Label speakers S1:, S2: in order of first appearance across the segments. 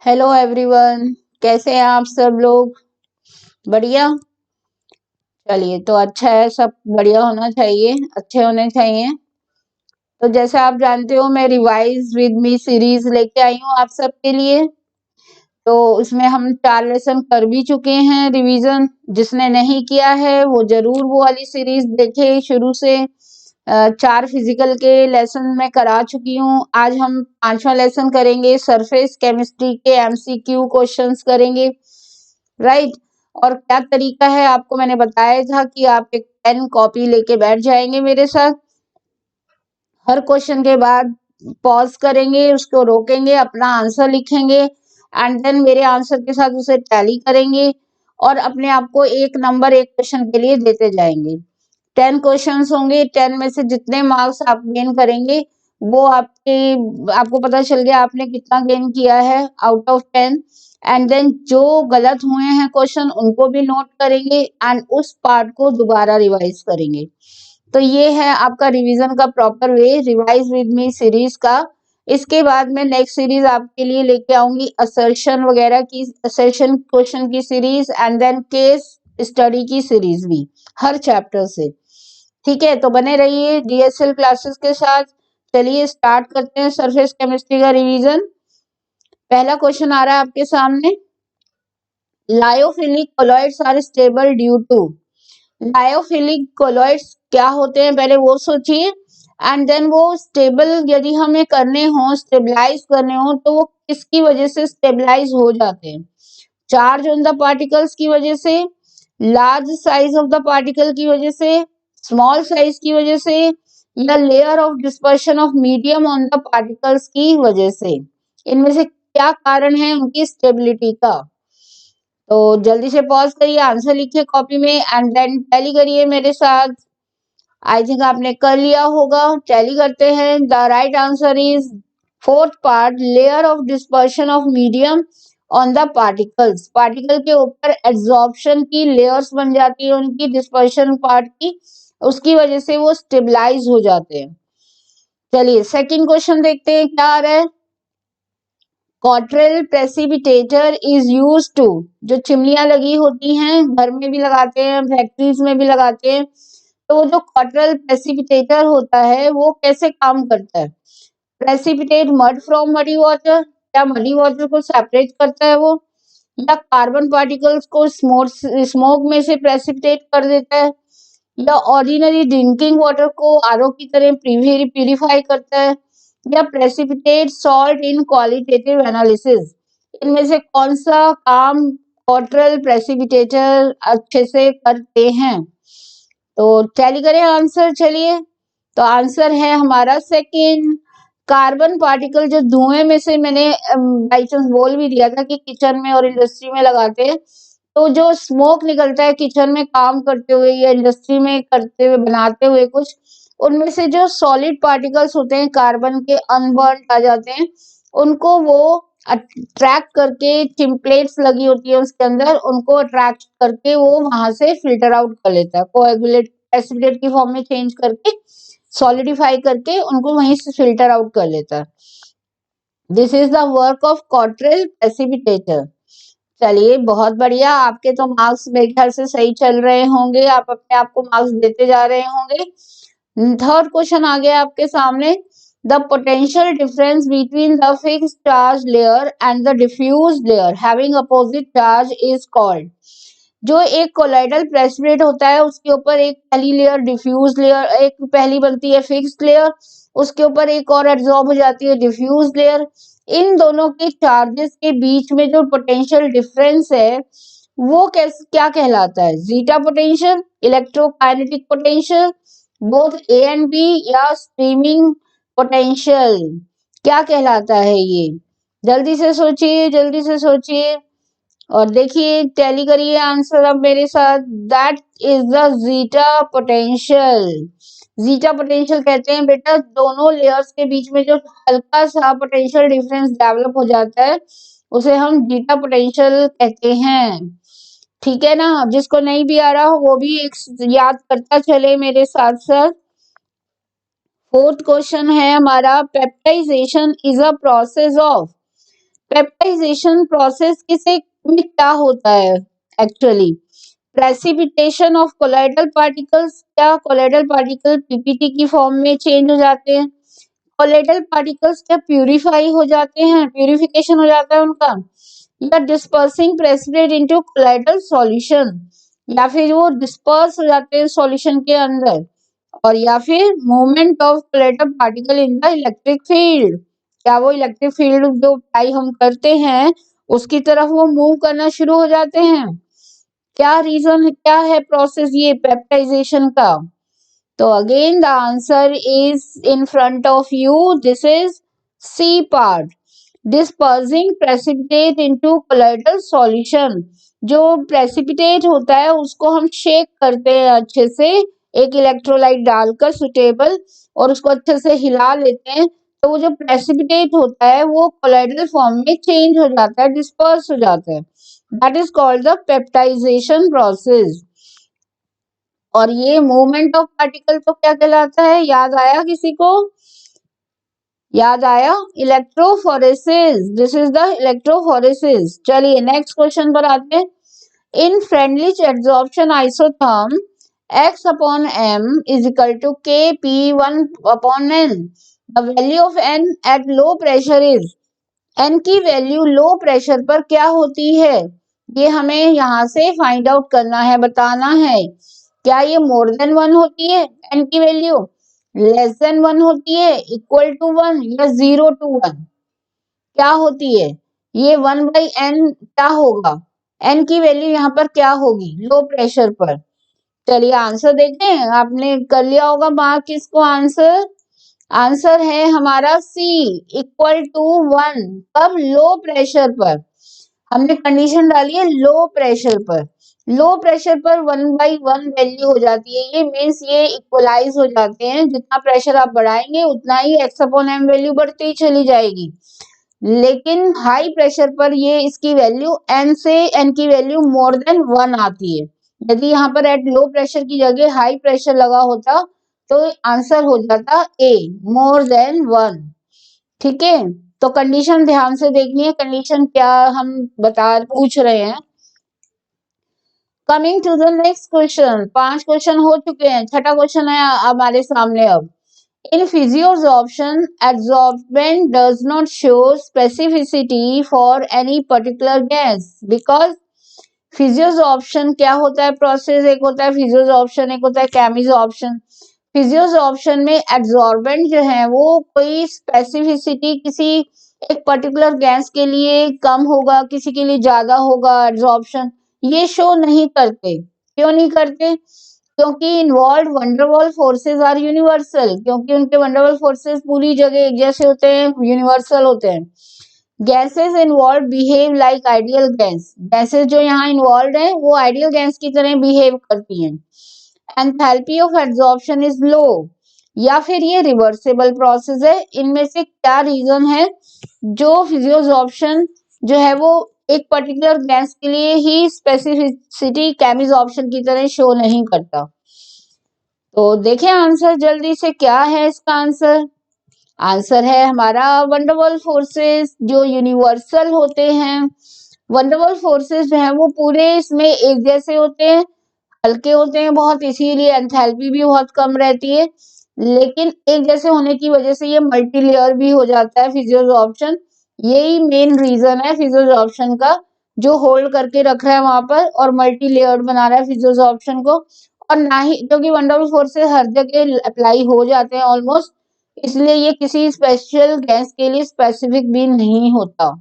S1: Hello everyone, कैसे हैं आप सब लोग? बढ़िया। चलिए, तो अच्छा है, सब बढ़िया होना चाहिए, अच्छे होने चाहिए। तो जैसे आप जानते हो, मैं रिवाइज विद मी सीरीज लेके आई हूँ आप सबके लिए। तो उसमें हम 4 लेसन कर भी चुके हैं रिवीजन। जिसने नहीं किया है वो जरूर वो वाली सीरीज देखे शुरू से। 4 फिजिकल के लेसन मैं करा चुकी हूँ। आज हम 5वां लेसन करेंगे, सरफेस केमिस्ट्री के एमसीक्यू क्वेश्चंस करेंगे। राइट। और क्या तरीका है, आपको मैंने बताया था कि आप एक पेन कॉपी लेके बैठ जाएंगे मेरे साथ। हर क्वेश्चन के बाद पॉज करेंगे, उसको रोकेंगे, अपना आंसर लिखेंगे एंड देन मेरे आंसर के साथ उसे टैली करेंगे और अपने आप को 1 नंबर एक क्वेश्चन के लिए देते जाएंगे। 10 क्वेश्चंस होंगे, 10 में से जितने मार्क्स आप गेन करेंगे वो आपको पता चल गया आपने कितना गेन किया है आउट ऑफ 10। एंड देन जो गलत हुए हैं क्वेश्चन उनको भी नोट करेंगे एंड उस पार्ट को दोबारा रिवाइज करेंगे। तो ये है आपका रिवीजन का proper way, revise with me series का। इसके बाद मैं नेक्स्ट सीरीज आपके लिए लेके आऊंगी असर्शन वगैरह की, असर्शन क्वेश्चन की series and then case study की सीरीज भी, हर चैप्टर से। ठीक है, तो बने रहिए डीएसएल क्लासेस के साथ। चलिए स्टार्ट करते हैं सरफेस केमिस्ट्री का रिवीजन। पहला क्वेश्चन आ रहा है आपके सामने, lyophilic colloids are stable due to. Lyophilic colloids क्या होते हैं पहले वो सोचिए एंड देन वो स्टेबल यदि हमें करने हो, स्टेबलाइज करने हो, तो वो किसकी वजह से स्टेबलाइज हो जाते हैं? चार्ज ऑन द पार्टिकल्स की वजह से, large size of the particle की वजह से, स्मॉल साइज की वजह से, या layer of dispersion of medium on the particles की वजह से। इनमें से क्या कारण है उनकी स्टेबिलिटी का? तो जल्दी से पॉज करिए, आंसर लिखिए कॉपी में एंड देन टैली करिए मेरे साथ। आई थिंक आपने कर लिया होगा। टैली करते हैं। The right answer is fourth part, layer of dispersion of medium on the particles. Particle के ऊपर एब्जॉर्प्शन की लेयर्स बन जाती है उनकी, डिस्पर्शन पार्ट की, उसकी वजह से वो स्टेबलाइज हो जाते हैं। चलिए सेकंड क्वेश्चन देखते हैं क्या आ रहा है। Cottrell precipitator is use to, जो चिमनियां लगी होती हैं घर में भी लगाते हैं, फैक्ट्रीज में भी लगाते हैं, तो वो जो कॉटरेल प्रेसिपिटेटर होता है वो कैसे काम करता है? Precipitate mud from muddy water, या मडी वाटर को सेपरेट करता है वो, या कार्बन पार्टिकल्स को स्मोक में से प्रेसिपिटेट कर देता है, या ऑर्डिनरी ड्रिंकिंग वाटर को आरओ की तरह प्यूरिफाई करता है, या precipitate salt in qualitative analysis. इनमें से कौन सा काम कॉटरेल प्रेसिपिटेटर अच्छे से करते हैं? तो टैली करें आंसर। चलिए, तो आंसर है हमारा सेकंड, कार्बन पार्टिकल। जो धुएं में से मैंने बाई चांस बोल भी दिया था कि किचन में और इंडस्ट्री में लगाते हैं, तो जो स्मोक निकलता है किचन में काम करते हुए या इंडस्ट्री में करते हुए बनाते हुए कुछ, उनमें से जो सॉलिड पार्टिकल्स होते हैं कार्बन के अनबर्न आ जाते हैं, उनको वो अट्रैक्ट करके, टिम्पलेट्स लगी होती है उसके अंदर, उनको अट्रैक्ट करके वो वहां से फिल्टर आउट कर लेता है, कोएगुलेट एसिडेट की फॉर्म में चेंज करके, सॉलिडिफाई करके उनको वहीं से फिल्टर आउट कर लेता है। This is the work of Cottrell precipitator. चलिए बहुत बढ़िया, आपके तो मार्क्स मेरे ख्याल से सही चल रहे होंगे, आप अपने आप को मार्क्स देते जा रहे होंगे। थर्ड क्वेश्चन आ गया आपके सामने, the potential difference between the fixed charge layer and the diffuse layer having opposite charge is called. जो एक कोलाइडल प्रेसिपिटेट होता है उसके ऊपर एक पहली लेयर डिफ्यूज लेयर, एक पहली बनती है फिक्स्ड लेयर, उसके ऊपर एक और एब्जॉर्ब हो जाती है डिफ्यूज लेयर। इन दोनों के चार्जेस के बीच में जो पोटेंशियल डिफरेंस है वो कैसे क्या कहलाता है? Zeta potential, electrokinetic potential, both A and B, या स्ट्रीमिंग पोटेंशियल, क्या कहलाता है ये? जल्दी से सोचिए, जल्दी से सोचिए और देखिए, टैली करिए आंसर अब मेरे साथ। That is the zeta potential. Zeta potential कहते हैं बेटा दोनों लेयर्स के बीच में जो हल्का सा पोटेंशियल डिफरेंस डेवलप हो जाता है उसे हम जीटा पोटेंशियल कहते हैं। ठीक है ना? जिसको नहीं भी आ रहा हो वो भी एक याद करता चले मेरे साथ साथ। फोर्थ क्वेश्चन है हमारा, peptization is a process of. Peptization process किसे में क्या होता है actually? Precipitation of colloidal particles, क्या कोलाइडल पार्टिकल पीपीटी की फॉर्म में चेंज हो जाते हैं? कोलाइडल पार्टिकल्स क्या प्यूरिफाई हो जाते हैं, प्यूरिफिकेशन हो जाता है उनका? या dispersing precipitate into colloidal solution, या फिर वो डिस्पर्स हो जाते हैं सॉल्यूशन के अंदर? और या फिर movement of colloidal particle in the electric field, क्या वो इलेक्ट्रिक फील्ड जो अप्लाई हम करते हैं उसकी तरफ वो मूव करना शुरू हो जाते हैं? क्या रीजन, क्या है प्रोसेस ये पेप्टाइजेशन का? तो again the answer is in front of you, this is C part, dispersing precipitate into colloidal solution. जो प्रेसिपिटेट होता है उसको हम शेक करते हैं अच्छे से, एक इलेक्ट्रोलाइट डालकर सुटेबल, और उसको अच्छे से हिला लेते हैं, तो वो जो प्रेसिपिटेट होता है वो कोलाइडल फॉर्म में चेंज हो जाता है, डिस्पर्स हो जाता है। That is called the peptization process. और ये मूवमेंट ऑफ पार्टिकल तो क्या कहलाता है, याद आया किसी को? याद आया? Electrophoresis, this is the electrophoresis. चलिए नेक्स्ट क्वेश्चन पर आते हैं। In Freundlich adsorption isotherm x upon m is equal to kp1 upon n. The value of n at low pressure is, n की वैल्यू लो प्रेशर पर क्या होती है? ये हमें यहाँ से फाइंड आउट करना है, बताना है। क्या ये मोर देन 1 होती है n की वैल्यू, लेस देन 1 होती है, इक्वल टू 1, या 0 to 1? क्या होती है ये 1/n? क्या होगा n की वैल्यू यहाँ पर, क्या होगी लो प्रेशर पर? चलिए आंसर देखें, आपने कर लिया होगा मार्क किसको आंसर? आंसर है हमारा सी, इक्वल टू 1। कब? लो प्रेशर पर। हमने कंडीशन डाली है लो प्रेशर पर। लो प्रेशर पर 1/1 वैल्यू हो जाती है, ये मीन्स ये इक्वलाइज हो जाते हैं, जितना प्रेशर आप बढ़ाएंगे उतना ही x अपॉन m वैल्यू बढ़ती ही चली जाएगी। लेकिन हाई प्रेशर पर ये इसकी वैल्यू n से n की वैल्यू मोर देन 1 आती है। यदि यहाँ पर एट लो प्रेशर की जगह हाई प्रेशर लगा होता तो आंसर हो जाता ए, मोर देन 1। ठीक है, तो कंडीशन ध्यान से देखनी है, कंडीशन क्या हम पूछ रहे हैं। Coming to the next question, 5 question हो चुके हैं, छठा क्वेश्चन है हमारे सामने अब। In physiosorption, adsorbent does not show specificity for any particular gas because physiosorption क्या होता है प्रोसेस? एक होता है physiosorption, एक होता है chemisorption। physiosorption में adsorbent जो है वो कोई स्पेसिफिसिटी किसी एक पर्टिकुलर गैस के लिए कम होगा, किसी के लिए ज्यादा होगा adsorption, ये शो नहीं करते। क्यों नहीं करते? क्योंकि involve van der Waal forces are universal, क्योंकि उनके वंडरवॉल फोर्सेस पूरी जगह एक जैसे होते हैं, यूनिवर्सल होते हैं। Gases involve behave like ideal gas, gases जो यहाँ इन्वॉल्व हैं वो आइडियल गैस की तरह बिहेव करती हैं। Enthalpy of absorption is low, या फिर ये रिवर्सिबल प्रोसेस है। इनमें से क्या रीजन है जो फिजियोसॉर्प्शन जो है वो एक पर्टिकुलर गैस के लिए ही स्पेसिफिसिटी केमिसॉर्प्शन की तरह शो नहीं करता? तो देखें आंसर जल्दी से, क्या है इसका आंसर? आंसर है हमारा वंडरवॉल फोर्सेस जो यूनिवर्सल होते हैं। वंडरवॉल फोर्सेस जो है वो पूरे इसमें एक जैसे होते हैं, हल्के होते हैं बहुत, इसीलिए एंथैल्पी भी बहुत कम रहती है। लेकिन एक जैसे होने की वजह से ये मल्टी लेयर भी हो जाता है फिजियोसॉर्प्शन। यही मेन रीजन है फिजियोसॉर्प्शन का, जो होल्ड करके रख रहा है वहां पर और मल्टी लेयर्ड बना रहा है फिजियोसॉर्प्शन को। और ना ही क्योंकि वंडरवॉल फोर्सेस हर जगह अप्लाई हो जाते हैं ऑलमोस्ट, इसलिए ये किसी स्पेशल गैस के लिए स्पेसिफिक भी नहीं होता।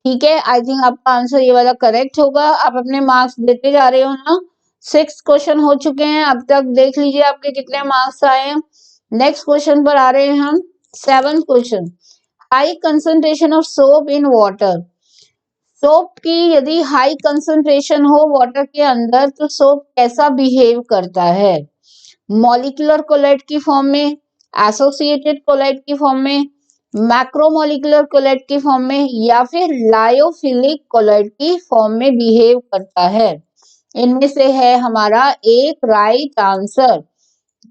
S1: ठीक है, आई थिंक आपका आंसर ये वाला करेक्ट होगा। आप अपने मार्क्स देते जा रहे हो ना। 6 क्वेश्चन हो चुके हैं अब तक, देख लीजिए आपके कितने मार्क्स आए हैं। नेक्स्ट क्वेश्चन पर आ रहे हैं हम, 7th question. High concentration of soap in water, soap की यदि हाई कंसंट्रेशन हो वाटर के अंदर तो सोप कैसा बिहेव करता है? मॉलिक्यूलर कोलाइड की फॉर्म में, एसोसिएटेड कोलाइड की फॉर्म में, मैक्रोमोलिकुलर कोलाइड की फॉर्म में, या फिर लायोफिलिक कोलाइड की फॉर्म में बिहेव करता है? इनमें से है हमारा एक राइट आंसर।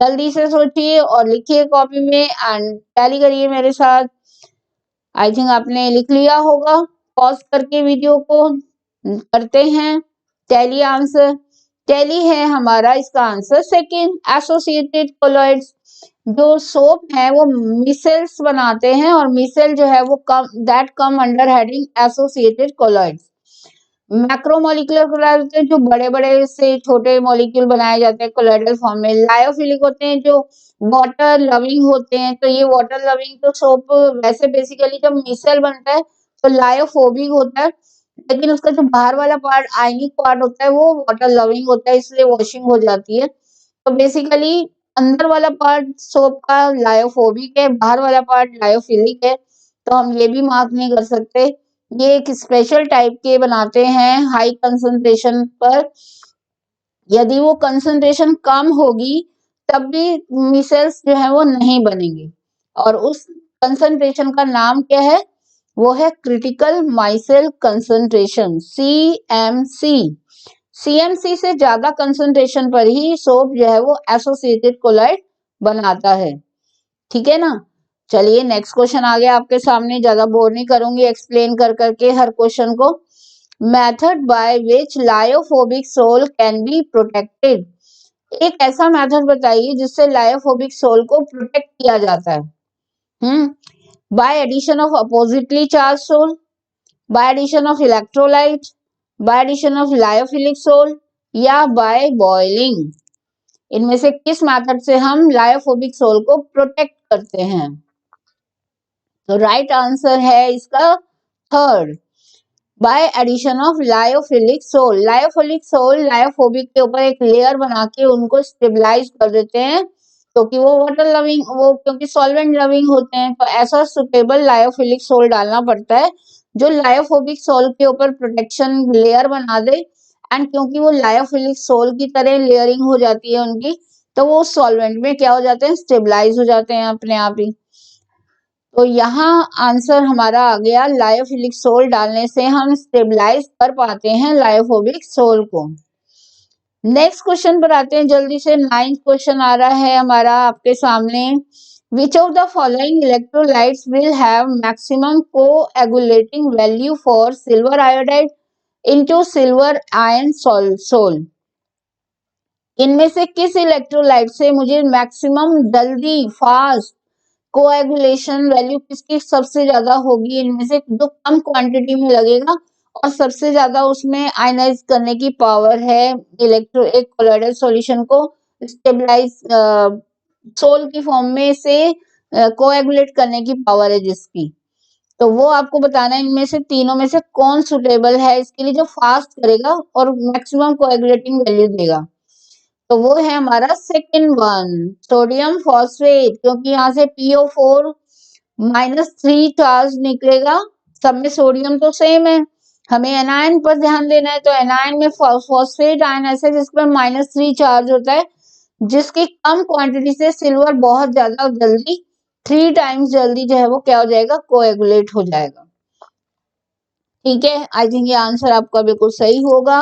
S1: जल्दी से सोचिए और लिखिए कॉपी में एंड टैली करिए मेरे साथ। आई थिंक आपने लिख लिया होगा। पॉज करके वीडियो को करते हैं। टैली आंसर, टैली है हमारा इसका आंसर सेकंड। एसोसिएटेड कोलॉइड्स, जो सोप है वो मिसेल्स बनाते हैं और मिसेल जो है वो come under heading associated colloids. Macromolecular colloid होते हैं जो बड़े बड़े से छोटे मॉलिक्यूल बनाए जाते हैं कोलॉइडल फॉर्म में। लायोफिलिक होते हैं जो वाटर लविंग होते हैं। तो ये वाटर लविंग तो सोप वैसे बेसिकली जब मिसेल बनता है तो लायोफोबिक होता है, लेकिन उसका जो बाहर वाला पार्ट आयनिक पार्ट होता है वो वाटर लविंग होता है, इसलिए वॉशिंग हो जाती है। तो बेसिकली अंदर वाला पार्ट सोप का लायोफोबिक है, बाहर वाला पार्ट लायोफिलिक है। तो हम ये भी मार्क नहीं कर सकते। ये एक स्पेशल टाइप के बनाते हैं हाई कंसंट्रेशन पर। यदि वो कंसंट्रेशन कम होगी तब भी मिसेल्स जो है वो नहीं बनेंगे। और उस कंसंट्रेशन का नाम क्या है? वो है critical myself concentration, CMC। CMC से ज्यादा कंसंट्रेशन पर ही सोप जो है वो एसोसिएटेड कोलॉइड बनाता है। ठीक है ना। चलिए नेक्स्ट क्वेश्चन आ गया आपके सामने। ज्यादा बोर नहीं करूंगी एक्सप्लेन कर करके हर क्वेश्चन को। Method by which lyophobic sol can be protected, एक ऐसा मेथड बताइए जिससे लायोफोबिक सोल को प्रोटेक्ट किया जाता है। By addition of oppositely charge sol, by addition of electrolyte, by addition of lyophilic sol, या बाय बॉइलिंग। इनमें से किस मेथड से हम लायोफोबिक सोल को प्रोटेक्ट करते हैं? तो राइट आंसर है इसका third, by addition of lyophilic sol. Lyophilic sol lyophobic के ऊपर एक लेयर बना के उनको स्टेबलाइज कर देते हैं, क्योंकि वो वाटर लविंग, वो क्योंकि सॉल्वेंट लविंग होते हैं, तो ऐसा सुटेबल लायोफिलिक सोल डालना पड़ता है जो लायोफोबिक सोल के ऊपर प्रोटेक्शन लेयर बना दे। एंड क्योंकि वो लायोफिलिक सोल की तरह लेयरिंग हो जाती है उनकी, तो वो सॉल्वेंट में क्या हो जाते हैं? स्टेबलाइज हो जाते हैं अपने आप ही। तो यहाँ आंसर हमारा आ गया, लायोफिलिक सोल डालने से हम स्टेबलाइज कर पाते हैं लायोफोबिक सोल को। नेक्स्ट क्वेश्चन पर आते हैं जल्दी से। 9th क्वेश्चन आ रहा है हमारा आपके सामने। Which of the following electrolytes will have maximum coagulating value for silver iodide into silver ion sol. इनमें से किस इलेक्ट्रोलाइट से मुझे मैक्सिमम जल्दी फास्ट कोएगुलेशन वैल्यू किसकी सबसे ज्यादा होगी? इनमें से जो कम क्वांटिटी में लगेगा और सबसे ज्यादा उसमें आयनाइज करने की पावर है, एक कोलॉइडल सॉल्यूशन को स्टेबलाइज सोल की फॉर्म में से कोएगुलेट करने की पावर है जिसकी। तो वो आपको बताना है इनमें से तीनों में से कौन सुटेबल है इसके लिए, जो फास्ट करेगा और मैक्सिमम कोएगुलेटिंग वैल्यू देगा। तो वो है हमारा सेकंड वन, सोडियम फॉस्फेट, क्योंकि यहाँ से PO4 -3 चार्ज निकलेगा। सब में सोडियम तो सेम है, हमें एनायन पर ध्यान देना है। तो एनायन में फॉस्फेट आयन ऐसे जिस पर -3 चार्ज होता है, जिसकी कम क्वांटिटी से सिल्वर बहुत ज्यादा जल्दी 3 टाइम्स जल्दी जो है वो क्या हो जाएगा? कोएगुलेट हो जाएगा। ठीक है, आई थिंक ये आंसर आपका बिल्कुल सही होगा।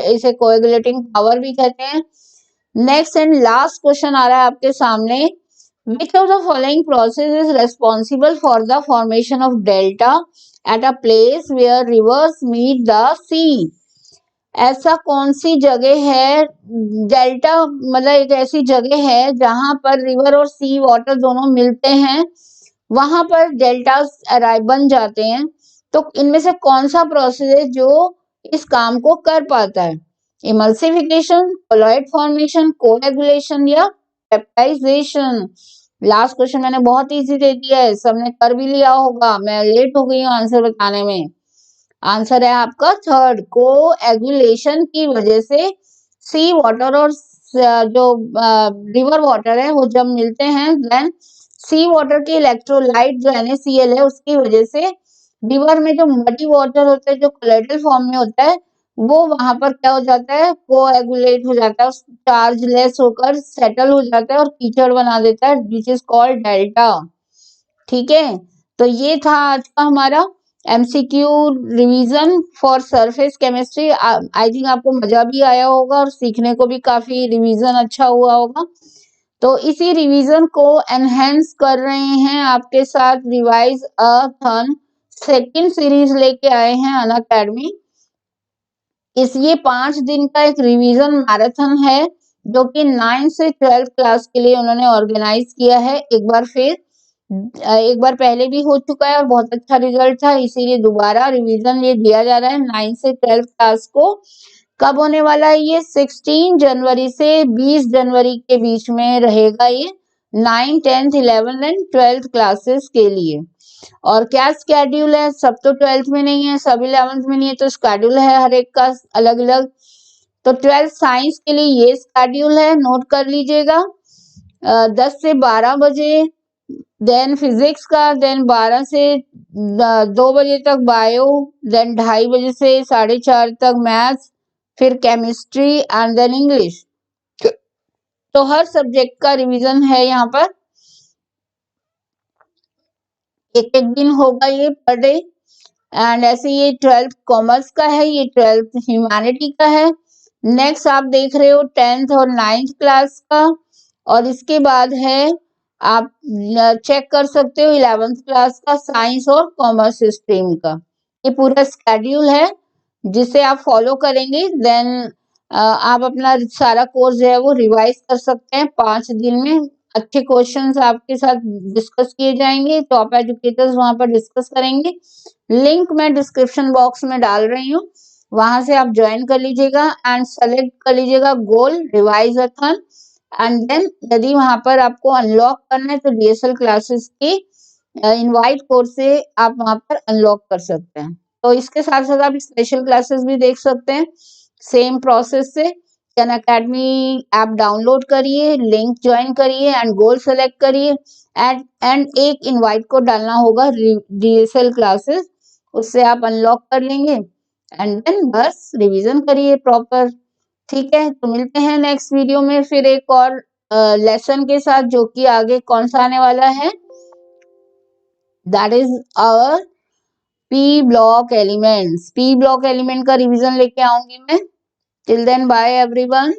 S1: इसे कोएगुलेटिंग पावर भी कहते हैं। नेक्स्ट एंड लास्ट क्वेश्चन आ रहा है आपके सामने। Which of the following process is responsible for the formation of delta at a place where rivers meet the sea? ऐसा कौन सी जगह है? डेल्टा मतलब एक ऐसी जगह है जहां पर रिवर और सी वाटर दोनों मिलते हैं, वहां पर डेल्टास बन जाते हैं। तो इनमें से कौन सा प्रोसेस है जो इस काम को कर पाता है? इमल्सिफिकेशन, कोलॉइड फॉर्मेशन, कोएगुलेशन या पेप्टाइजेशन? लास्ट क्वेश्चन मैंने बहुत इजी दे दिया है, सबने कर भी लिया होगा, मैं लेट हो गई हूँ आंसर बताने में। आंसर है आपका थर्ड, कोएगुलेशन की वजह से सी वाटर और जो रिवर वाटर है वो जब मिलते हैं, देन सी वाटर के इलेक्ट्रोलाइट जो NaCl है उसकी वजह से रिवर में जो मडी वाटर होता है जो कोलॉइडल फॉर्म में होता है, वो वहां पर क्या हो जाता है? कोएगुलेट हो जाता है, चार्ज लेस होकर सेटल हो जाता है और कीचड़ बना देता है, विच इज कॉल्ड डेल्टा। ठीक है, तो ये था आज का हमारा MCQ revision for surface chemistry. I think आपको मजा भी आया होगा और सीखने को भी काफी रिवीजन अच्छा हुआ होगा। तो इसी रिवीजन को एनहेंस कर रहे हैं आपके साथ रिवाइज अथन सेकंड सीरीज लेके आए हैं अनअकैडमी। इस ये 5 दिन का एक रिवीजन मैराथन है जो कि 9 से 12th क्लास के लिए उन्होंने ऑर्गेनाइज किया है। एक बार पहले भी हो चुका है और बहुत अच्छा रिजल्ट था, इसीलिए दोबारा रिवीजन ये दिया जा रहा है 9 से 12th क्लास को। कब होने वाला है ये? 16 जनवरी से 20 जनवरी के बीच में रहेगा ये 9, 10th, 11th and 12th classes के लिए। और क्या स्केड्यूल है? सब तो 12th में नहीं है, सब 11th में नहीं है, तो स्केड्यूल है हर एक का अलग अलग। तो 12th साइंस के लिए ये स्केड्यूल है, नोट कर लीजिएगा। 10 से 12 बजे, देन फिजिक्स का, देन 12 से 2 बजे तक बायो, देन 2:30 बजे से 4:30 तक मैथ्स, फिर केमिस्ट्री एंड देन इंग्लिश। तो हर सब्जेक्ट का रिवीजन है यहाँ पर, एक एक दिन होगा ये पर डे। एंड ऐसे ये 12th कॉमर्स का है, ये 12th ह्यूमैनिटी का है। नेक्स्ट आप देख रहे हो 10th और 9th क्लास का, और इसके बाद है आप चेक कर सकते हो 11th क्लास का साइंस और कॉमर्स स्ट्रीम का। ये पूरा स्केड्यूल है जिसे आप फॉलो करेंगे, देन आप अपना सारा कोर्स जो है वो रिवाइज कर सकते हैं 5 दिन में। अच्छे क्वेश्चंस आपके साथ डिस्कस किए जाएंगे, टॉप एजुकेटर्स वहां पर डिस्कस करेंगे। लिंक मैं डिस्क्रिप्शन बॉक्स में डाल रही हूँ, वहां से आप ज्वाइन कर लीजिएगा एंड सेलेक्ट कर लीजिएगा गोल रिवाइजथन। एंड देन यदि वहां पर आपको अनलॉक करना है तो डीएसएल क्लासेस की इनवाइट कोड से आप वहां पर अनलॉक कर सकते हैं। तो इसके साथ साथ आप स्पेशल क्लासेस भी देख सकते हैं सेम प्रोसेस से। अनअकैडमी ऐप डाउनलोड करिए, लिंक ज्वाइन करिए एंड गोल सेलेक्ट करिए एंड एक इनवाइट कोड डालना होगा डीएसएल क्लासेस, उससे आप अनलॉक कर लेंगे एंड देन बस रिवीजन करिए प्रॉपर। ठीक है, तो मिलते हैं नेक्स्ट वीडियो में फिर एक और लेसन के साथ, जो कि आगे कौन सा आने वाला है, that is our P block elements. P block element का रिवीजन लेके आऊंगी मैं। Till then bye everyone.